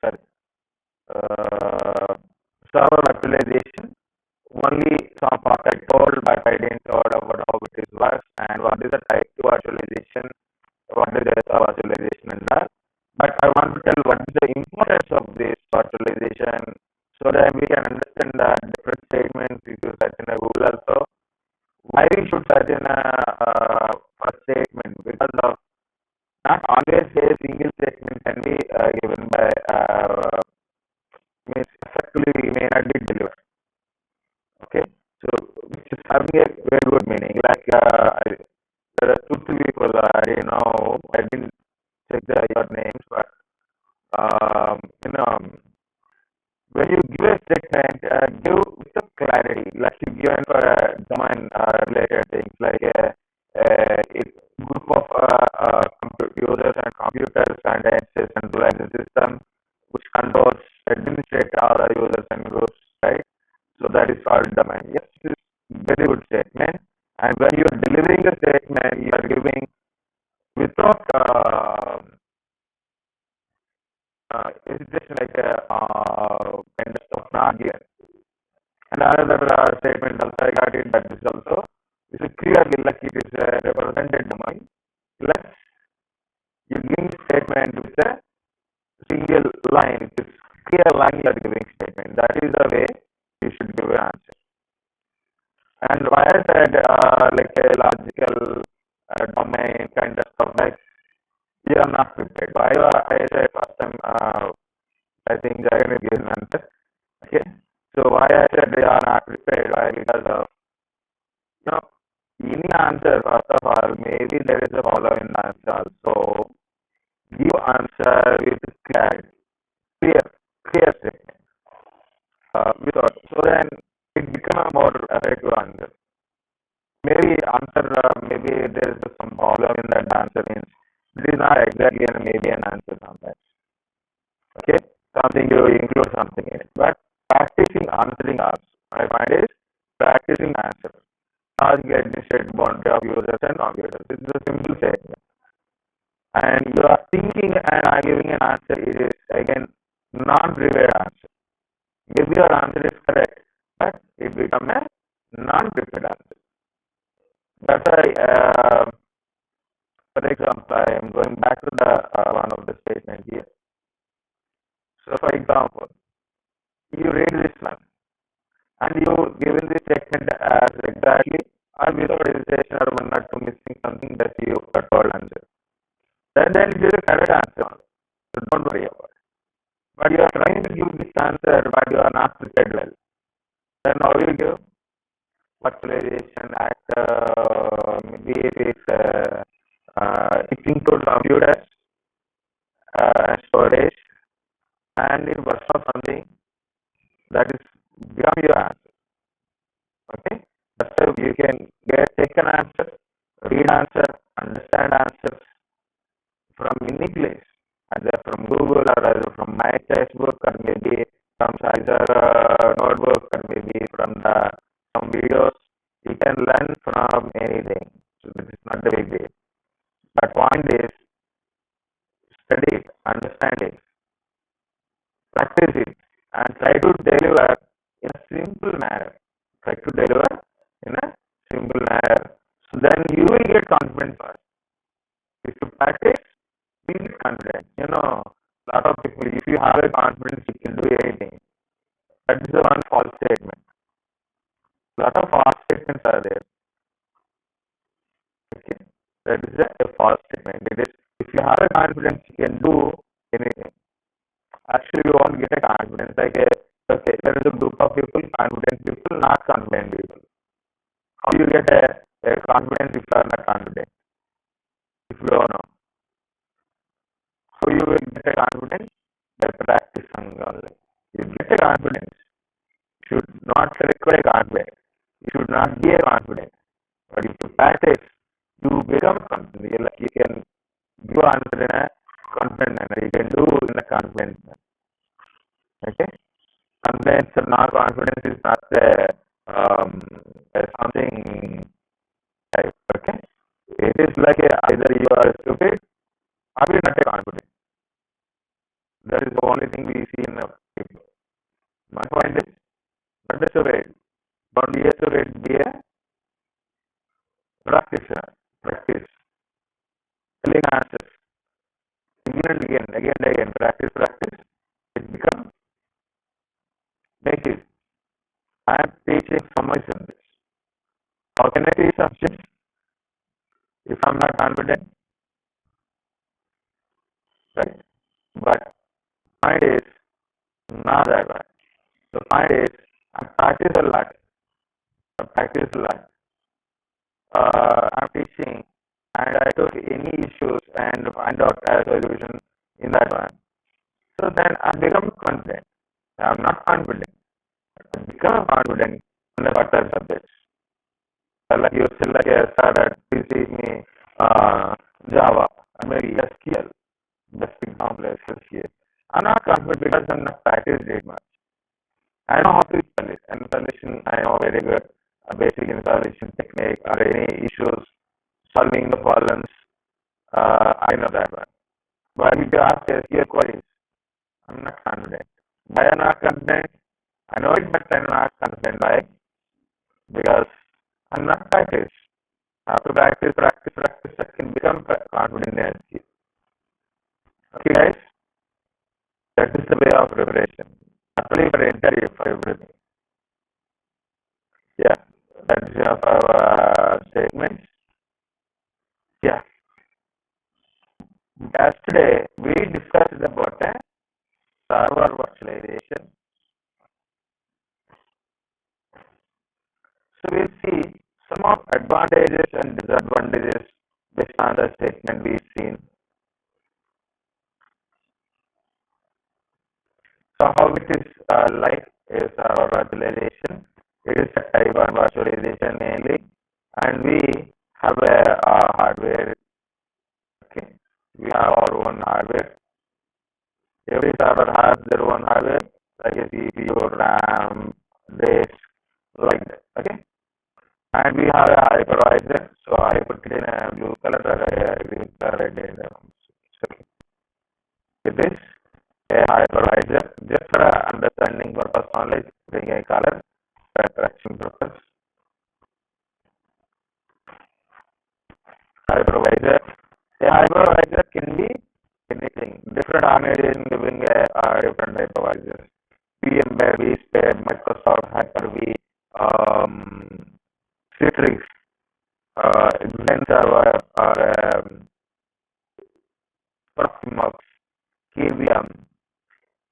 sorry, uh, server virtualization. Only some part I told, but I didn't know about how it is works and what is the type 2 virtualization, what is the virtualization and that. But I want to tell what is the importance of this virtualization so that we can understand the different statements if you search in a Google also. Why we should search in a first statement? Because of not always a single statement can be given by means effectively we may not be delivered. Okay, so which is having a very good meaning. Like there are 2 3 people. I didn't check your names, but you know when you give a statement, give with the clarity. Like you given for a domain related things like a group of users and computers and a centralized system which controls administrate all the users and groups, right? So that is called domain. Yes, it is very good statement. And when you are delivering a statement, you are giving without it's just like a kind of stuff not given. And another statement also I got it that is also is clearly like it is a represented domain. Plus you give statement with a single line. It is clear line you are giving statement. That is the way you should give an answer. And why I said like a logical domain kind of stuff like you are not prepared. Why I said first time I think I will give an answer. Okay. So why I said they are not prepared? Why? Because of any answer first of all maybe there is a following answer. So give answer with clear statement. Without so then it becomes a more effective answer. Maybe answer maybe there is some problem in that answer means it is not exactly maybe an answer sometimes. Okay, something you include something in it, but practicing answering also I find is practicing answer. Ask the administrative boundary of users and computers. This is a simple statement. And you are thinking and are giving an answer. It is again non-prepared answer. Maybe your answer is correct, but it becomes a non-prepared answer. That's why, for example, I am going back to the one of the statement here. So, for example, you read this one and you given this statement as exactly or without hesitation or one or two missing something that you told answer. Then it is a correct answer. So don't worry about it. But you are trying to give this answer, but you are not prepared well. Then how you give? Virtualization at maybe it includes computers, storage, and it was not something that is beyond your answer. Okay, that's how you can take an answer, read answer, understand answers from any place, either from Google or either from my textbook or maybe from either notebook or maybe from some videos. You can learn from anything. So this is not a big deal. But point is study it, understand it, practice it, and try to deliver in a simple manner. Try to deliver in a simple manner. So then you will get confidence first. If you practice, you get confidence. A lot of people, if you have a confidence, you can do anything. That is the one false statement. A lot of false statements are there. Okay, that is a false statement. It is if you have a confidence, you can do anything. Actually, you won't get a confidence. Like okay, there is a group of people, confident people, not confident people. How you get a confidence if you are not confident? If you don't know, how you will get a confidence? By practicing only. You get a confidence. You should not require confidence. You should not be a confident. But if you practice, you become confident. Like you can do answer in a confident manner. You can do in a confident manner. Okay? Confidence or not confidence is not something type. Okay? It is like either you are stupid or you are not confident. That is the only only thing we see in the people. My point is, not just a way. Don't be a way, be a practitioner. Practice. Telling answers. Again and again. Practice. It becomes, make it. I am teaching someone this. How can I teach something if I'm not confident? Right? But point is not that way. The point is I practice a lot. I'm teaching and I took any issues and find out a solution in that one. So then I become confident. I'm not confident. I become confident in the other subjects. Like you still like I started teaching me Java, maybe SQL. Best example is SQL. I'm not confident because I'm not practiced it much. I know how to spell it. And solution, I know very good basic installation technique or any issues, solving the problems. I know that one. But if you ask SQL queries, I'm not confident. Why I'm not confident? I know it, but I'm not confident. Why? Because I'm not practiced. After practice, I can become confident in SQL. Okay, guys? That is the way of preparation. Not only for interview, for everything. Yeah, that is our statement. Yeah. Yesterday, we discussed about a server virtualization. So we'll see some of advantages and disadvantages based on the statement we've seen. So how it is like is server virtualization. It is a type of virtualization mainly, and we have a hardware. Okay, we have our own hardware. Every server has their own hardware, like a CPU, RAM, disk, like that. Okay, and we have a hypervisor. So I put it in a blue color, green color, red. Okay. It is a hypervisor just for understanding purpose only, putting a color for attraction purpose. Hypervisor. A hypervisor can be anything. Different organizations giving a different hypervisors. VMware, vSphere, Microsoft Hyper-V, Citrix, Xen Server, or Proximox, KVM,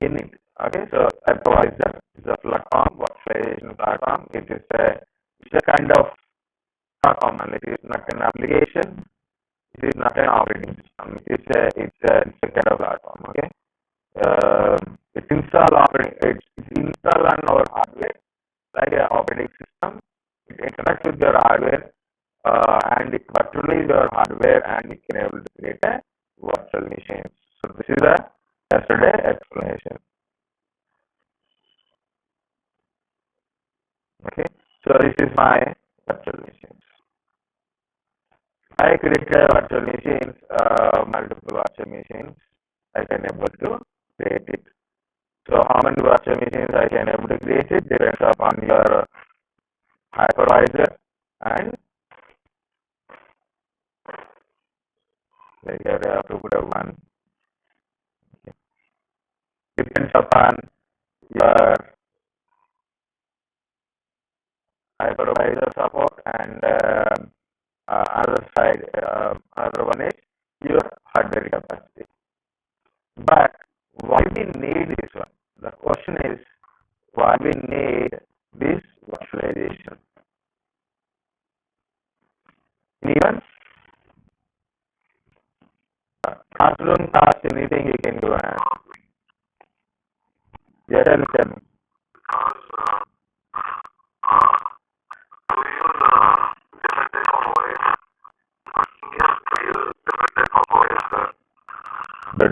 Init. Okay, so hypervisor is a platform, virtualization platform. It's a kind of platform, and it is not an application. It is not an operating system. It's a kind of platform. Okay, it's installed on our hardware like an operating system. It interacts with your hardware and it virtualizes your hardware and it can able to create a virtual machine. So this is a yesterday explanation. Okay, so this is my virtual machines. I create virtual machines, multiple virtual machines. I can able to create it. So how many virtual machines I can able to create it depends upon your hypervisor and like you have to put a one. Depends upon your hypervisor support and other side, other one is your hardware capacity. But why we need this one? The question is why we need this virtualization. Even don't cost anything you can do. Yeah, tell me. But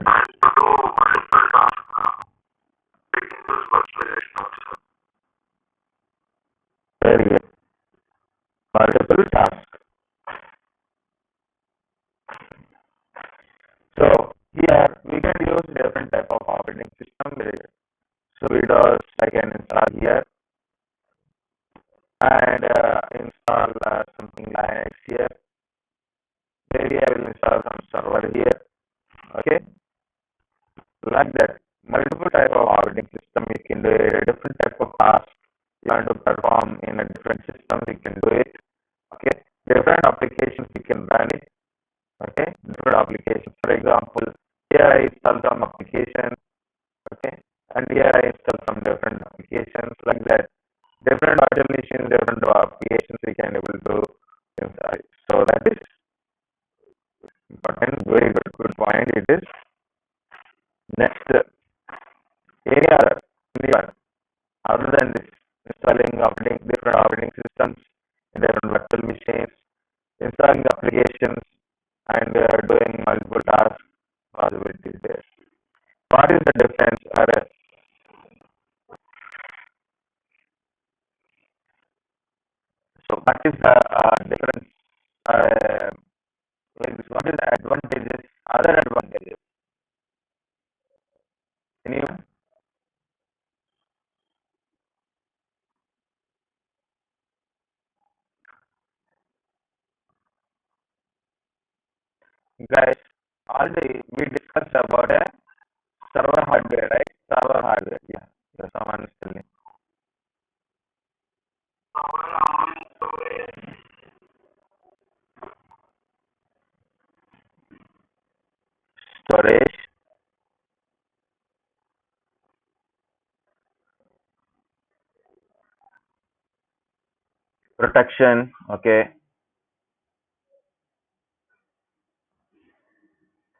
very good. Multiple tasks. So here we can use different type of operating system very good. So Windows I can install here and install something Linux here. Maybe I will install some server here. Okay, like that. Multiple type of operating system you can do it. Different type of tasks you want to perform in a different system you can do it. Okay, different applications you can run it. Okay, different applications. For example, here I install some application. Okay, and here I install some different applications like that. Different virtual machines, different applications we can able to install. So that is important. Very good point. It is next any other other than this installing different operating systems, different virtual machines, installing applications, and doing multiple tasks possibilities there. What is the difference? So what is the difference? Uh, what is the advantages? Other advantages? Anyone? Guys, already we discussed about a server hardware, right? Server hardware. Yeah. Someone is telling. Storage, protection. Okay.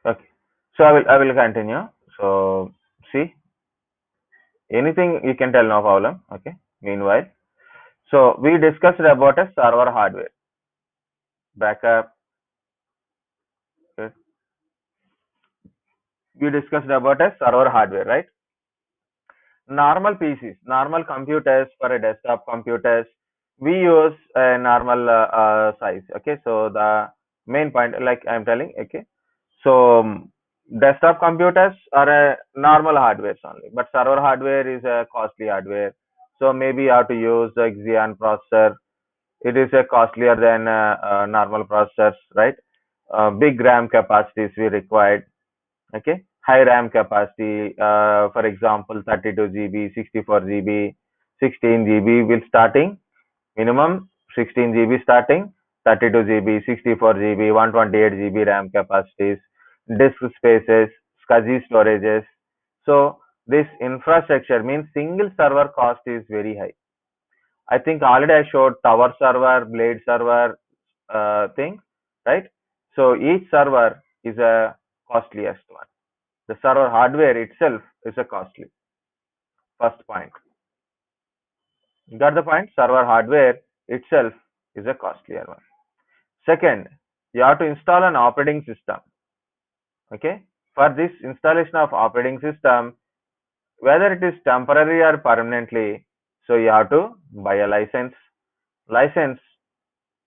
Okay. So I will continue. So see, anything you can tell, no problem. Okay. Meanwhile, so we discussed about a server hardware backup. Okay. We discussed about a server hardware, right? Normal PCs, normal computers for a desktop computers, we use a normal size. Okay, so the main point, like I'm telling, okay, so desktop computers are a normal hardware only, but server hardware is a costly hardware. So maybe you have to use the Xeon processor. It is a costlier than normal processors, right? Big RAM capacities we required. Okay, high RAM capacity, for example 32 GB, 64 GB, 16 GB will starting minimum 16 GB starting, 32 GB, 64 GB, 128 GB RAM capacities, disk spaces, SCSI storages. So this infrastructure means single server cost is very high. I think already I showed tower server, blade server thing, right? So each server is a costliest one. The server hardware itself is a costly. First point. You got the point? Server hardware itself is a costlier one. Second, you have to install an operating system. Okay. For this installation of operating system, whether it is temporary or permanently, so you have to buy a license. License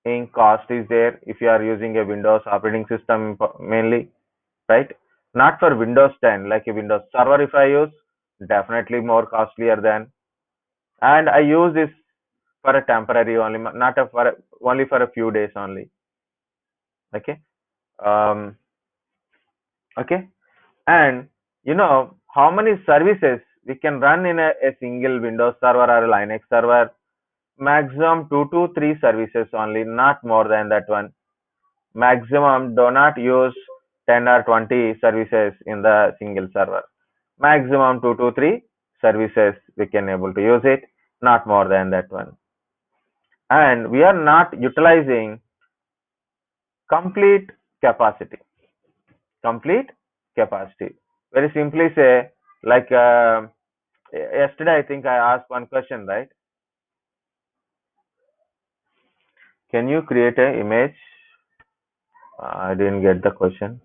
in cost is there if you are using a Windows operating system mainly, right? Not for Windows 10, like a Windows Server if I use, definitely more costlier than. And I use this for a temporary only, not a for only for a few days only. Okay. Um, okay. And you know how many services we can run in a single Windows server or a Linux server? Maximum 2 to 3 services only, not more than that one. Maximum do not use 10 or 20 services in the single server. Maximum 2 to 3 services we can able to use it, not more than that one. And we are not utilizing complete capacity. Complete capacity. Very simply say, like yesterday I think I asked one question, right? Can you create an image? I didn't get the question.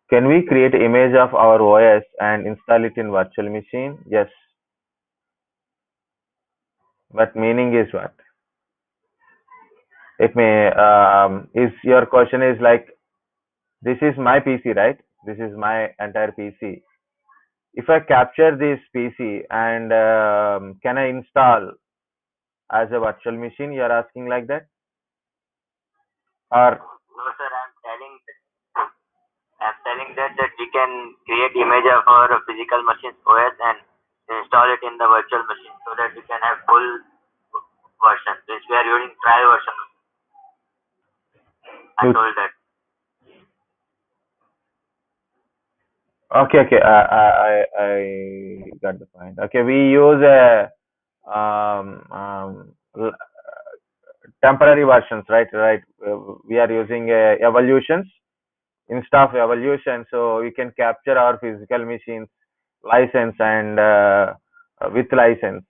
Can we create image of our OS and install it in virtual machine? Yes. But meaning is what? It may is your question is like, this is my PC, right? This is my entire PC. if I capture this PC and can I install as a virtual machine? You are asking like that, or No, sir, I'm telling that we can create image of our physical machines OS and install it in the virtual machine so that we can have full version. Since we are using trial version, I you- told that. okay, okay, I got the point. Okay, we use a temporary versions, right? Right. We are using evolutions instead of evolution, so we can capture our physical machines license and with license,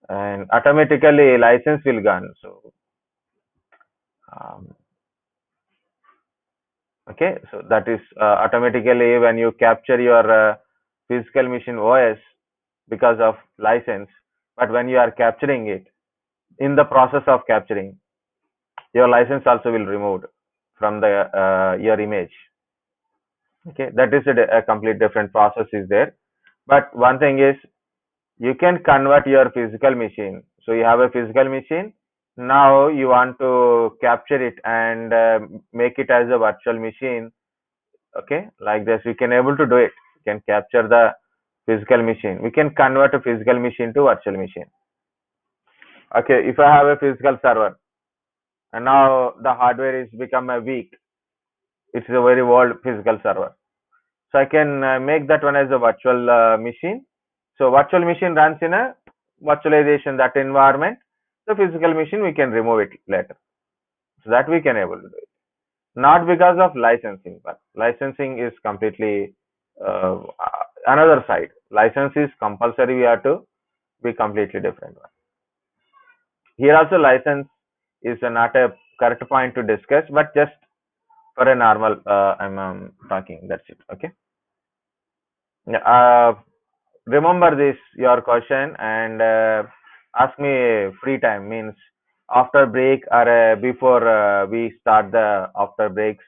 and automatically license will gone. So um, okay, so that is automatically when you capture your physical machine OS because of license, but when you are capturing it, in the process of capturing, your license also will removed from the your image. Okay, that is a complete different process is there. But one thing is, you can convert your physical machine. So you have a physical machine, now you want to capture it and make it as a virtual machine. Okay, like this we can able to do it. We can capture the physical machine, we can convert a physical machine to virtual machine. Okay, if I have a physical server and now the hardware is become a weak, it's a very old physical server, so I can make that one as a virtual machine. So virtual machine runs in a virtualization that environment. The physical machine we can remove it later, so that we can able to do it. Not because of licensing, but licensing is completely uh, another side. License is compulsory. We have to be completely different one. Here also license is not a correct point to discuss, but just for a normal I'm talking. That's it. Okay. Yeah, remember this your question and ask me free time means after break or before we start the after breaks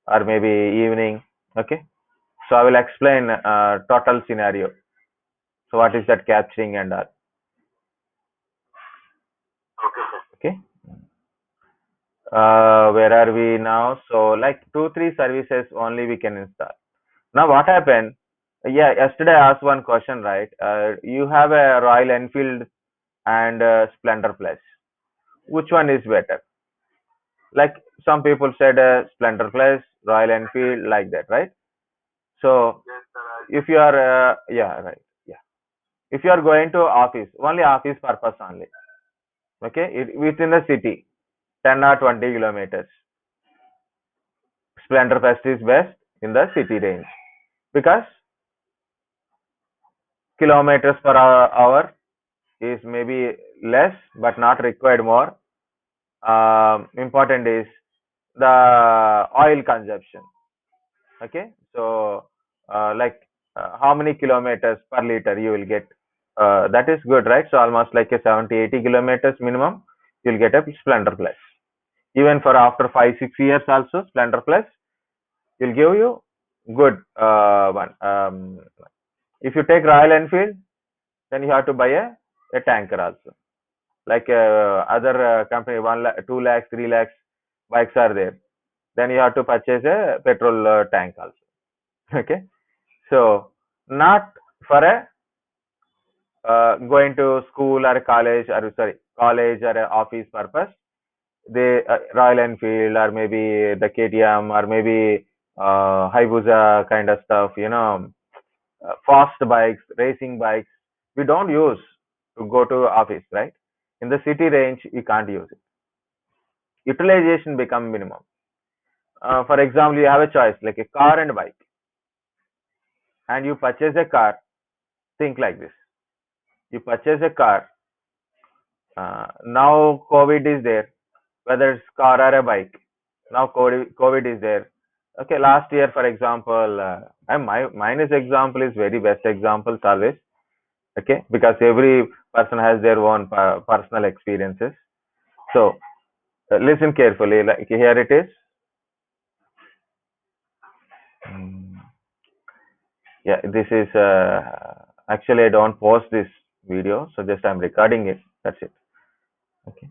or maybe evening. Okay, so I will explain total scenario. So what is that capturing and all. Okay, sir. Okay, where are we now? So like 2 3 services only we can install. Now what happened? Yeah, yesterday I asked one question, right? You have a Royal Enfield and Splendor Plus. Which one is better? Like some people said Splendor Plus, Royal Enfield, like that, right? So Yes, sir. if you are yeah, right, yeah, if you are going to office, only office purpose only. Okay, within the city 10 or 20 kilometers, Splendor Plus is best in the city range because kilometers per hour is maybe less but not required more. Important is the oil consumption. Okay, so like how many kilometers per liter you will get, that is good, right? So almost like a 70 80 kilometers minimum you'll get a Splendor Plus. Even for after 5 6 years also Splendor Plus will give you good one. If you take Royal Enfield, then you have to buy a tanker also, like other company 1 lakh 2 lakhs 3 lakhs bikes are there, then you have to purchase a petrol tank also. Okay, so not for a going to school or college, or sorry, college or a office purpose. They Royal Enfield or maybe the KTM or maybe Hayabusa kind of stuff, fast bikes, racing bikes, we don't use to go to office, right? In the city range we can't use it. Utilization become minimum. For example, you have a choice like a car and bike, and you purchase a car. Think like this: you purchase a car. Now COVID is there, whether it's car or a bike. Now COVID is there. Okay, last year, for example, and mine is example is very best examples always. Okay, because every person has their own personal experiences. So listen carefully. Like here it is. Mm. Yeah, this is actually I don't post this video, so just I'm recording it. That's it. Okay.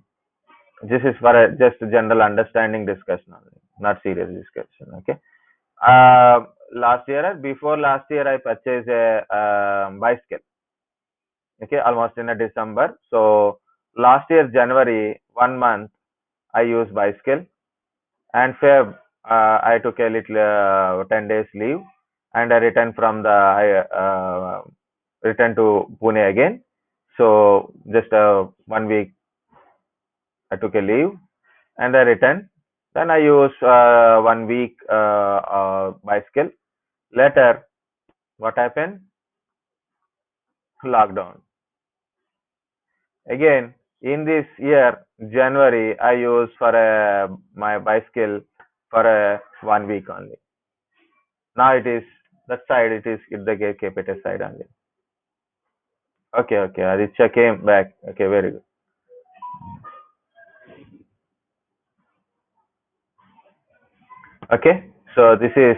This is for a just a general understanding discussion only, not serious discussion. Okay. Last year or before last year, I purchased a bicycle. Okay, almost in a December. So last year January 1 month I used bicycle, and Feb I took a little 10 days leave, and I returned from the I returned to Pune again. So just 1 week I took a leave and I returned. Then I used 1 week bicycle. Later, what happened? Lockdown. Again, in this year, January, I used for my bicycle for 1 week only. Now it is that side, it is the KPT side only. Okay, okay. Aditya came back. Okay, very good. Okay, so this is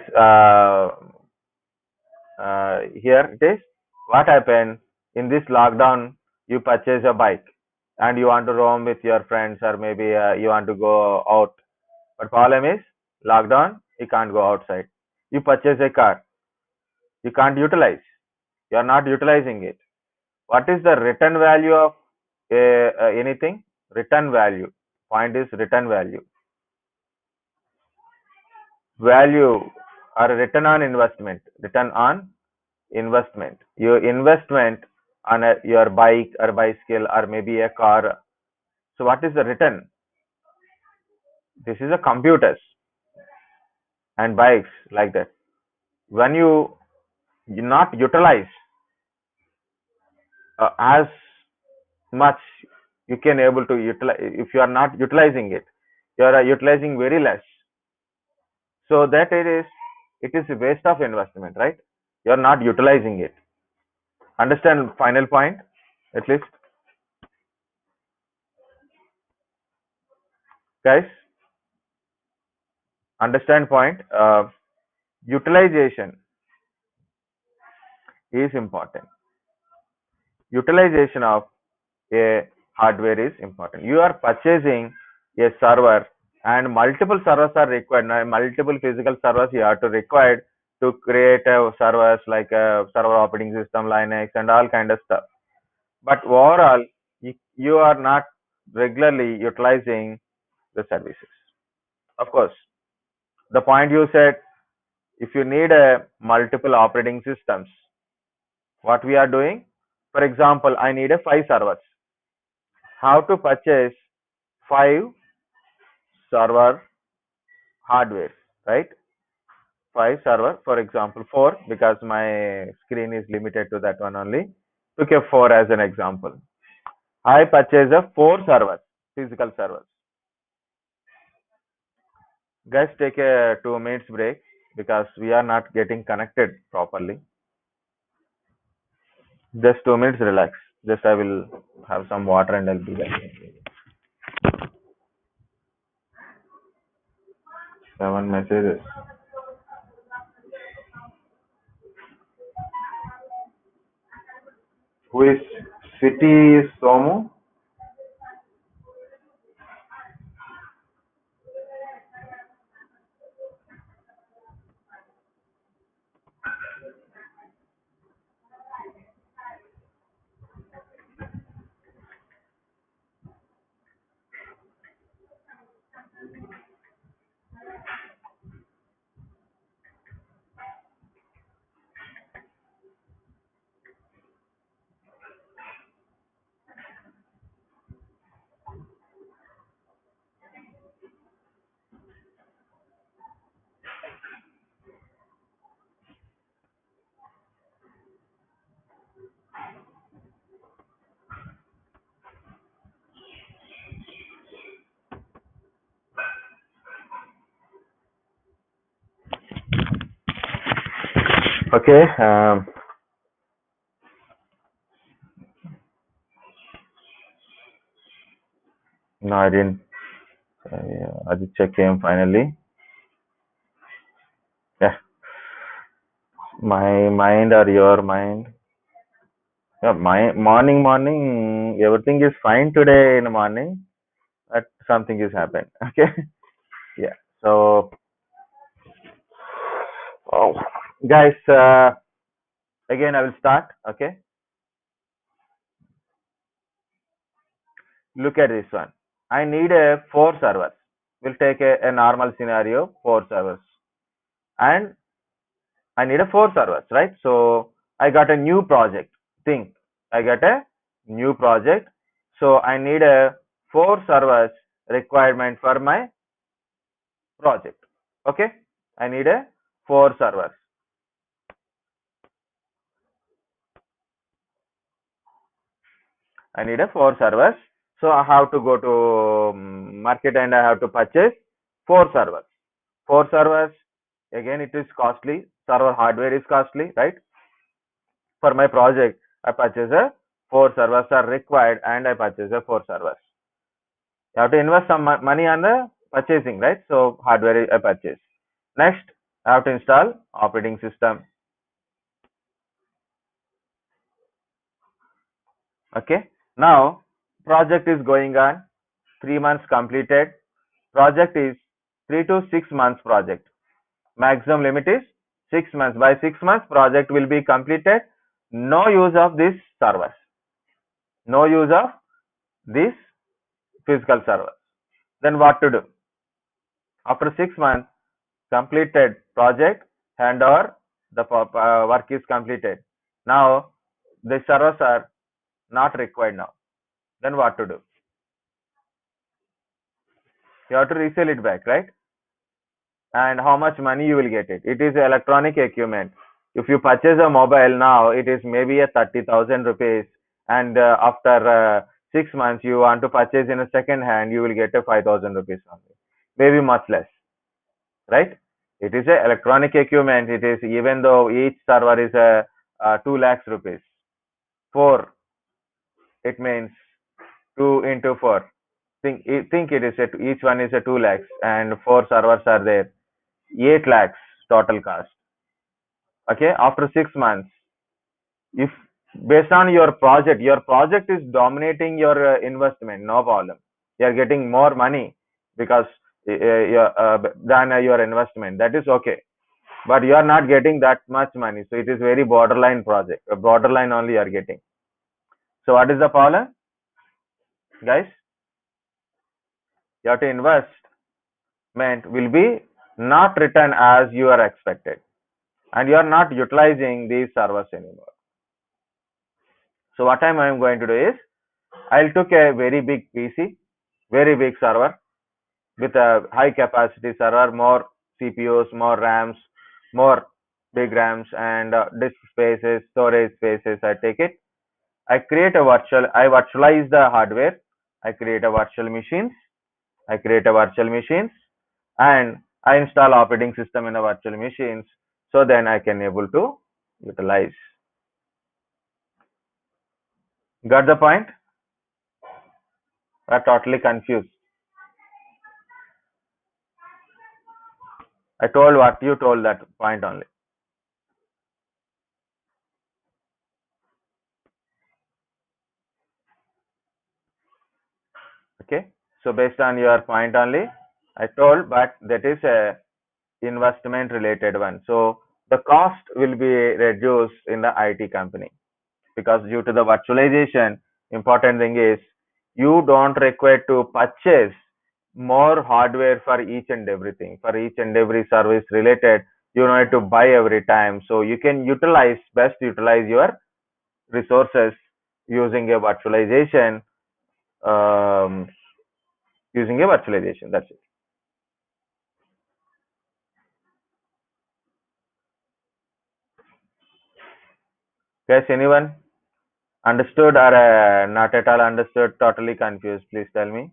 here it is. What happened in this lockdown? You purchase a bike and you want to roam with your friends, or maybe you want to go out. But problem is lockdown. You can't go outside. You purchase a car. You can't utilize. You are not utilizing it. What is the return value of anything? Return value. Point is return value. Value or return on investment. Return on investment. Your investment on your bike or bicycle or maybe a car. So what is the return? This is a computers and bikes like that. When you not utilize as much, you can able to utilize. If you are not utilizing it, you are utilizing very less. So that it is a waste of investment, right? You are not utilizing it. Understand final point at least, guys. Understand point. Utilization is important. Utilization of a hardware is important. You are purchasing a server and multiple servers are required. Now, multiple physical servers you have to required to create a servers like a server operating system, Linux, and all kind of stuff. But overall, you are not regularly utilizing the services. Of course, the point you said, if you need a multiple operating systems, what we are doing, for example, I need a 5 servers. How to purchase 5 server hardware, right? 5 server, for example, 4, because my screen is limited to that one only. Took a 4 as an example. I purchase a 4 servers, physical servers. Guys, take a 2 minutes break because we are not getting connected properly. Just 2 minutes, relax. Just I will have some water and I'll be back. 7 messages. Who is City Somu? Okay. No, I didn't. Aditya came finally. Yeah. My mind or your mind? Yeah, my morning, everything is fine today in the morning, but something has happened. Okay. Yeah. So, oh, guys, again, I will start. Okay. Look at this one. I need a four servers. We'll take a normal scenario, four servers. And I need a four servers, right? So I got a new project. Think, I got a new project. So I need a four servers requirement for my project. Okay. I need a four servers. I need a four servers. So I have to go to market and I have to purchase four servers. Four servers, again, it is costly. Server hardware is costly, right? For my project, I purchase a four servers are required and I purchase a four servers. You have to invest some money on the purchasing, right? So hardware I purchase. Next, I have to install operating system. Okay. Now, project is going on. 3 months completed. Project is 3 to 6 months project. Maximum limit is 6 months. By 6 months, project will be completed. No use of this servers. No use of this physical server. Then what to do? After 6 months, completed project, handover, the work is completed. Now, the servers are not required now. Then what to do? You have to resell it back, right? And how much money you will get it? It is electronic equipment. If you purchase a mobile now, it is maybe a 30,000 rupees, and after 6 months you want to purchase in a second hand, you will get a 5,000 rupees only, maybe much less, right? It is a electronic equipment. It is, even though each server is a 2 lakhs rupees, 4, it means 2 into 4. Think it is each one is a 2 lakhs and 4 servers are there, 8 lakhs total cost. Okay, after 6 months, if based on your project is dominating your investment, no problem. You are getting more money because than your investment. That is okay. But you are not getting that much money. So it is very borderline project. A borderline only you are getting. So what is the problem, guys? You have to investment will be not return as you are expected, and you are not utilizing these servers anymore. So what I am going to do is, I'll took a very big PC, very big server with a high capacity server, more CPUs, more RAMs, more big RAMs and disk spaces, storage spaces. I take it. I virtualize the hardware. I create a virtual machines. And I install operating system in a virtual machines. So then I can able to utilize. Got the point? I'm totally confused. I told what you told, that point only. Okay. So based on your point only, I told, but that is a investment related one. So the cost will be reduced in the IT company, because due to the virtualization, important thing is you don't require to purchase more hardware for each and everything, for each and every service related. You need to buy every time. So you can best utilize your resources using a virtualization. Um, Using a virtualization. That's it. Guys, anyone understood or not at all understood? Totally confused? Please tell me.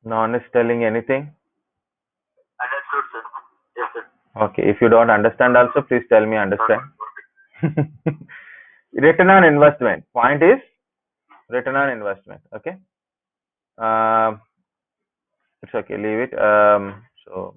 No one is telling anything. Understood, sir. Yes, sir. Okay. If you don't understand also, please tell me understand. Return on investment. Point is return on investment. Okay. It's okay. Leave it. So